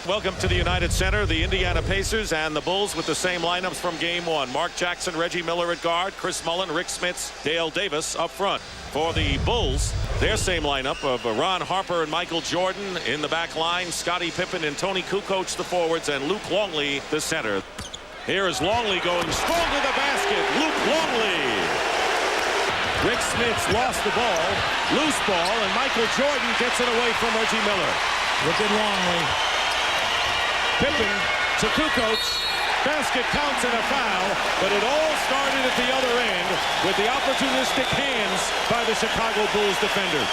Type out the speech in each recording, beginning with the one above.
Welcome to the United Center. The Indiana Pacers and the Bulls with the same lineups from game one. Mark Jackson, Reggie Miller at guard, Chris Mullin, Rick Smits, Dale Davis up front. For the Bulls, their same lineup of Ron Harper and Michael Jordan in the back line, Scottie Pippen and Tony Kukoc the forwards, and Luke Longley the center. Here is Longley going strong to the basket. Luke Longley. Rick Smits lost the ball, loose ball, and Michael Jordan gets it away from Reggie Miller. Look at Longley. Pippen to Kukoc. Basket counts and a foul, but it all started at the other end with the opportunistic hands by the Chicago Bulls defenders.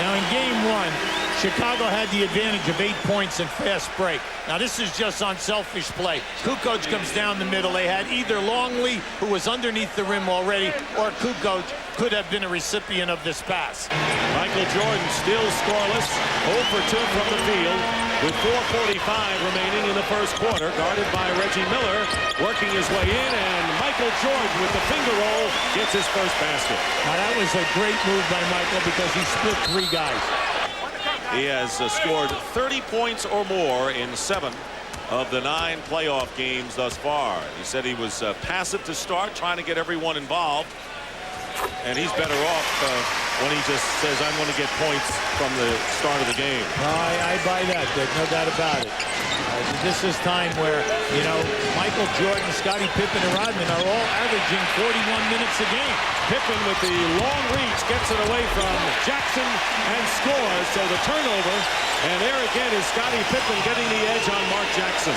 Now in game one, Chicago had the advantage of 8 points and fast break. Now this is just on selfish play. Kukoc comes down the middle. They had either Longley, who was underneath the rim already, or Kukoc could have been a recipient of this pass. Michael Jordan still scoreless, 0 for 2 from the field, with 4:45 remaining in the first quarter, guarded by Reggie Miller, working his way in, and Michael Jordan with the finger roll gets his first basket. Now that was a great move by Michael because he split 3 guys. He has scored 30 points or more in 7 of the 9 playoff games thus far. He said he was passive to start, trying to get everyone involved. And he's better off when he just says, I'm going to get points from the start of the game. I buy that, Dick. No doubt about it. This is time where, you know, Michael Jordan, Scottie Pippen, and Rodman are all averaging 41 minutes a game. Pippen with the long reach gets it away from Jackson and scores. So the turnover, and there again is Scottie Pippen getting the edge on Mark Jackson.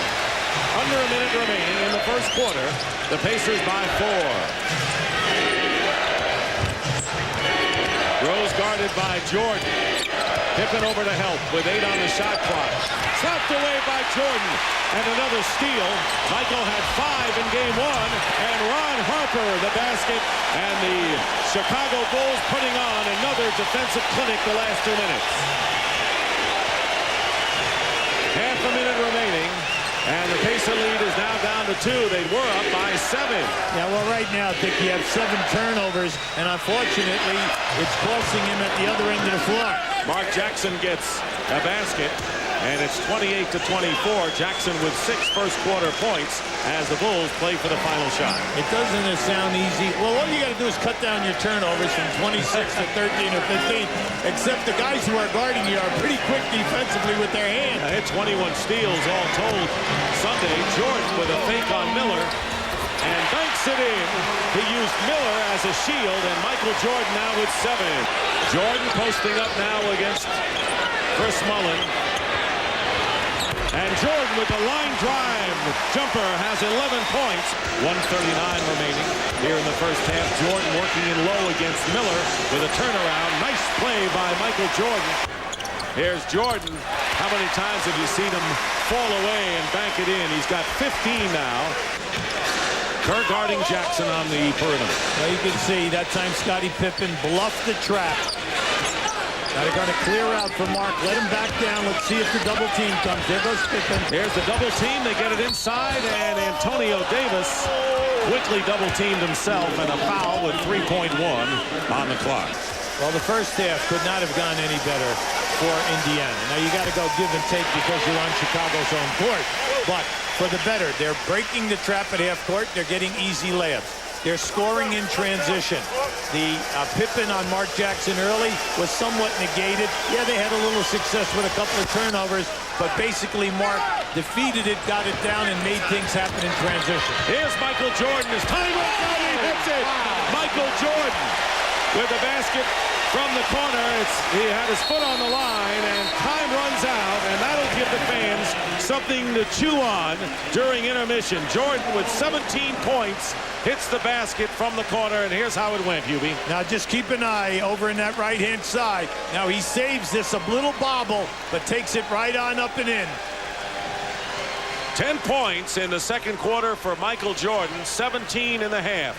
Under a minute remaining in the first quarter, the Pacers by 4. Rose guarded by Jordan. Pippen over to help with 8 on the shot clock. Slapped away by Jordan. And another steal. Michael had 5 in game 1. And Ron Harper the basket. And the Chicago Bulls putting on another defensive clinic the last 2 minutes. Half a minute remaining. And the Pacer lead is now down to 2. They were up by 7. Yeah, well, right now, Dick, you have 7 turnovers, and unfortunately, it's costing him at the other end of the floor. Mark Jackson gets a basket, and it's 28-24. Jackson with 6 first-quarter points as the Bulls play for the final shot. It doesn't sound easy. Well, all you got to do is cut down your turnovers from 26 to 13 or 15, except the guys who are guarding you are pretty quick defensively with their hands. Hit 21 steals all told Sunday. Jordan with a fake on Miller and banks it in. He used Miller as a shield, and Michael Jordan now with 7. Jordan posting up now against Chris Mullin. And Jordan with the line drive jumper has 11 points. 1:39 remaining here in the first half. Jordan working in low against Miller with a turnaround. Nice play by Michael Jordan. Here's Jordan. How many times have you seen him fall away and bank it in? He's got 15 now. Kerr guarding Jackson on the perimeter. Well, you can see that time Scottie Pippen bluffed the trap. Now they're going to clear out for Mark. Let him back down. Let's see if the double team comes. There goes Pippen. Here's the double team. They get it inside, and Antonio Davis quickly double teamed himself, and a foul with 3.1 on the clock. Well, the first half could not have gone any better for Indiana. Now you got to go give and take because you're on Chicago's own court. But for the better, they're breaking the trap at half court. They're getting easy layups. They're scoring in transition. The Pippen on Mark Jackson early was somewhat negated. Yeah, they had a little success with a couple of turnovers, but basically Mark defeated it, got it down, and made things happen in transition. Here's Michael Jordan. His time runs out. He hits it. Michael Jordan with the basket from the corner. He had his foot on the line, and time runs out, and that'll give the fans something to chew on during intermission. Jordan with 17 points hits the basket from the corner, and here's how it went, Hubie. Now just keep an eye over in that right-hand side. Now he saves this a little bobble, but takes it right on up and in. 10 points in the second quarter for Michael Jordan, 17 in the half.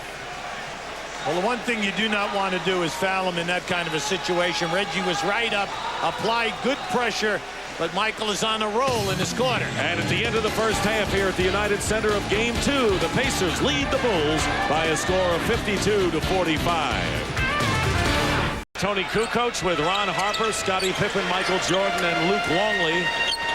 Well, the one thing you do not want to do is foul him in that kind of a situation. Reggie was right up, applied good pressure, but Michael is on a roll in this quarter. And at the end of the first half here at the United Center of Game 2, the Pacers lead the Bulls by a score of 52-45. Tony Kukoc with Ron Harper, Scottie Pippen, Michael Jordan, and Luke Longley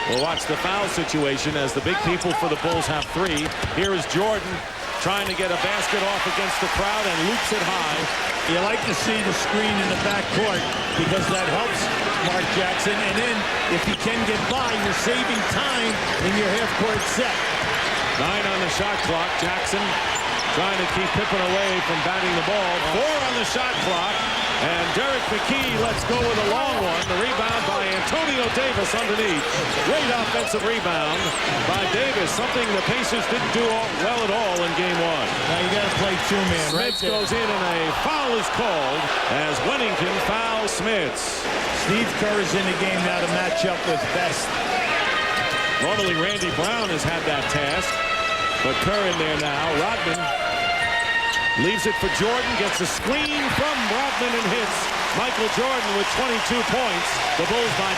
We'll watch the foul situation as the big people for the Bulls have 3. Here is Jordan trying to get a basket off against the crowd and loops it high. You like to see the screen in the backcourt because that helps Mark Jackson. And then if you can get by, you're saving time in your half-court set. 9 on the shot clock. Jackson trying to keep Pippen away from batting the ball. 4 on the shot clock. And Derek McKee lets go with a long one. The rebound by Antonio Davis underneath. Great offensive rebound by Davis. Something the Pacers didn't do well at all in game 1. Now you got to play two-man right there. Goes in and a foul is called as Wennington fouls Smits. Steve Kerr is in the game now to match up with Best. Normally Randy Brown has had that task, but Kerr in there now. Rodman leaves it for Jordan, gets a screen from Rodman and hits. Michael Jordan with 22 points. The Bulls by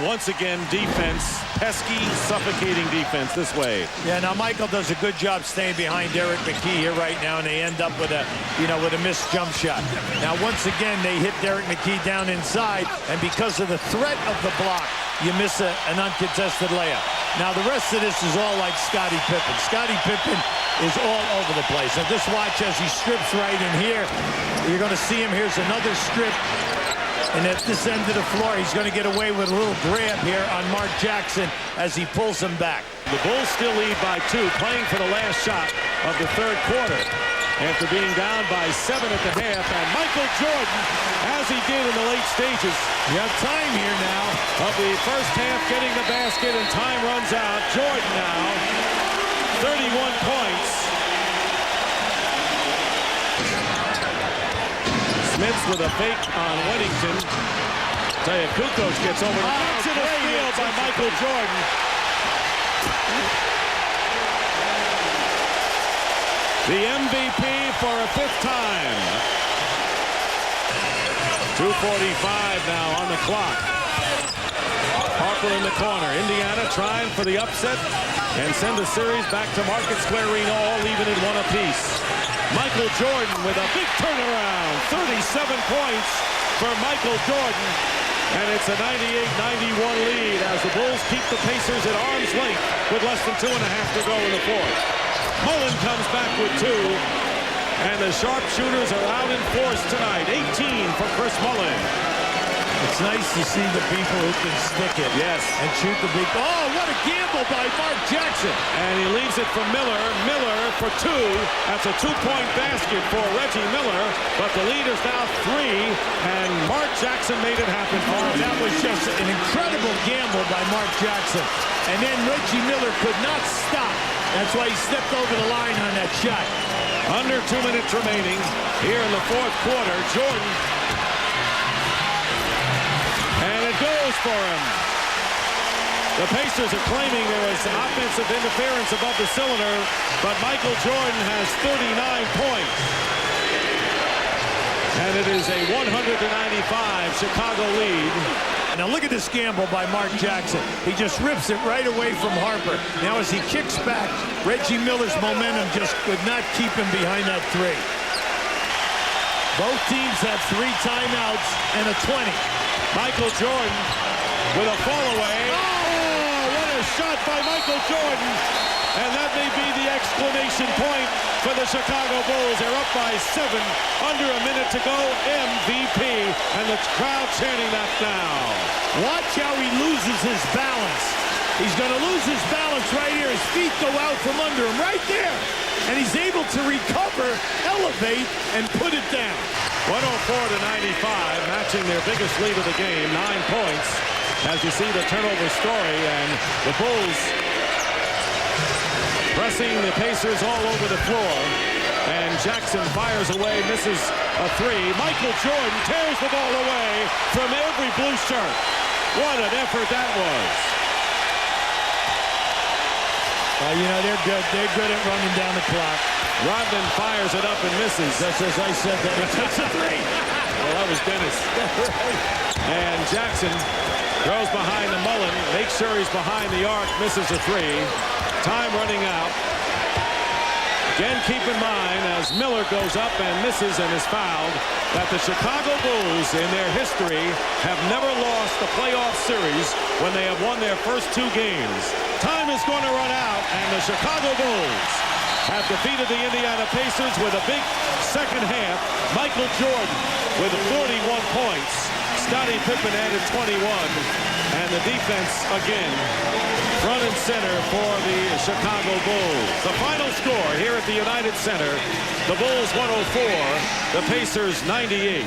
2. Once again, defense, pesky, suffocating defense this way. Yeah, now Michael does a good job staying behind Derek McKee here right now, and they end up with a, with a missed jump shot. Now, once again, they hit Derek McKee down inside, and because of the threat of the block, you miss an uncontested layup. Now, the rest of this is all like Scottie Pippen. Scottie Pippen is all over the place. And just watch as he strips right in here. You're going to see him. Here's another strip. And at this end of the floor, he's going to get away with a little grab here on Mark Jackson as he pulls him back. The Bulls still lead by 2, playing for the last shot of the third quarter. After being down by 7 at the half, and Michael Jordan, as he did in the late stages, you have time here now of the first half, getting the basket, and time runs out. Jordan now, 31 points. Smits with a fake on Wennington. Tell you, Kukoc gets over the box in a steal by Michael Jordan. The MVP for a 5th time. 2:45 now on the clock. Harper in the corner. Indiana trying for the upset and send the series back to Market Square Arena, all even at 1 apiece. Michael Jordan with a big turnaround. 37 points for Michael Jordan. And it's a 98-91 lead as the Bulls keep the Pacers at arm's length with less than 2.5 to go in the 4th. Mullen comes back with 2, and the sharpshooters are out in force tonight. 18 for Chris Mullen. It's nice to see the people who can stick it. Yes. And shoot the big. Oh, what a gamble by Mark Jackson. And he leaves it for Miller. Miller for 2. That's a 2-point basket for Reggie Miller. But the lead is now 3, and Mark Jackson made it happen. Oh, that was just an incredible gamble by Mark Jackson. And then Reggie Miller could not stop. That's why he stepped over the line on that shot. Under 2 minutes remaining here in the 4th quarter. Jordan. And it goes for him. The Pacers are claiming there was offensive interference above the cylinder, but Michael Jordan has 39 points. And it is a 195 Chicago lead. Now look at this gamble by Mark Jackson. He just rips it right away from Harper. Now as he kicks back, Reggie Miller's momentum just could not keep him behind that 3. Both teams have 3 timeouts and a 20. Michael Jordan with a fall away. Oh, what a shot by Michael Jordan. And that may be the exclamation point for the Chicago Bulls. They're up by 7, under a minute to go. MVP, and the crowd chanting that now. Watch how he loses his balance. He's going to lose his balance right here. His feet go out from under him right there. And he's able to recover, elevate, and put it down. 104-95, matching their biggest lead of the game, 9 points. As you see the turnover story, and the Bulls pressing the Pacers all over the floor. And Jackson fires away, misses a 3. Michael Jordan tears the ball away from every blue shirt. What an effort that was. They're good. They're good at running down the clock. Rodman fires it up and misses. Just as I said that. He takes a 3. Well, that was Dennis. And Jackson goes behind the Mullen, makes sure he's behind the arc, misses a 3. Time running out. Again, keep in mind, as Miller goes up and misses and is fouled, that the Chicago Bulls in their history have never lost the playoff series when they have won their first 2 games. Time is going to run out, and the Chicago Bulls have defeated the Indiana Pacers with a big second half. Michael Jordan with 41 points. Scottie Pippen added 21. And the defense again front and center for the Chicago Bulls. The final score here at the United Center, the Bulls 104, the Pacers 98.